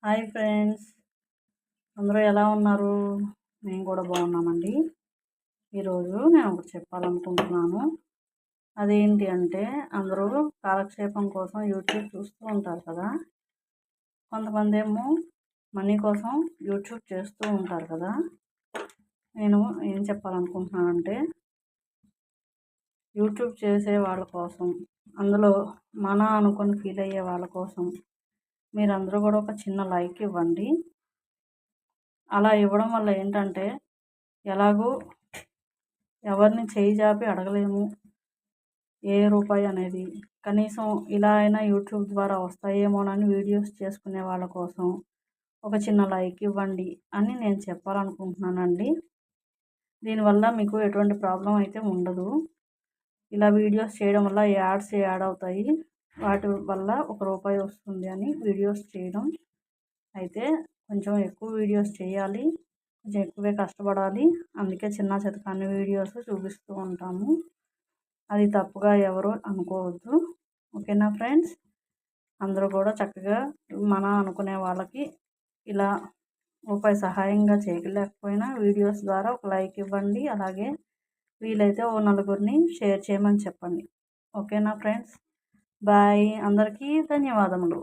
Hi friends, అందరూ ఎలా ఉన్నారు? మేము కూడా బాగున్నామండి. ఈరోజు నేను ఒకటి చెప్పాలనుకుంటున్నాను. అదేంటి అంటే, అందరూ కాలక్షేపం కోసం యూట్యూబ్ చూస్తూ ఉంటారు కదా. కొంతమంది ఏమో మనీ కోసం యూట్యూబ్ చేస్తూ ఉంటారు కదా. నేను ఏం చెప్పాలనుకుంటున్నానంటే, యూట్యూబ్ చేసే వాళ్ళ కోసం, అందులో మన అనుకొని ఫీల్ అయ్యే వాళ్ళ కోసం మీరందరూ కూడా ఒక చిన్న లైక్ ఇవ్వండి. అలా ఇవ్వడం వల్ల ఏంటంటే, ఎలాగో ఎవరిని చేయి జాపి అడగలేము ఏ రూపాయి అనేది. కనీసం ఇలా అయినా యూట్యూబ్ ద్వారా వస్తాయేమోనని వీడియోస్ చేసుకునే వాళ్ళ కోసం ఒక చిన్న లైక్ ఇవ్వండి అని నేను చెప్పాలనుకుంటున్నానండి. దీనివల్ల మీకు ఎటువంటి ప్రాబ్లం అయితే ఉండదు. ఇలా వీడియోస్ చేయడం వల్ల యాడ్స్ యాడ్ అవుతాయి. వాటి వల్ల ఒక రూపాయి వస్తుంది అని వీడియోస్ చేయడం. అయితే కొంచెం ఎక్కువ వీడియోస్ చేయాలి, కొంచెం ఎక్కువే కష్టపడాలి. అందుకే చిన్న చితక అన్ని వీడియోస్ చూపిస్తూ ఉంటాము. అది తప్పుగా ఎవరు అనుకోవద్దు. ఓకేనా ఫ్రెండ్స్? అందరూ కూడా చక్కగా మన అనుకునే వాళ్ళకి ఇలా రూపాయి సహాయంగా చేయలేకపోయినా వీడియోస్ ద్వారా ఒక లైక్ ఇవ్వండి. అలాగే వీలైతే ఓ నలుగురిని షేర్ చేయమని చెప్పండి. ఓకేనా ఫ్రెండ్స్? బాయ్. అందరికీ ధన్యవాదములు.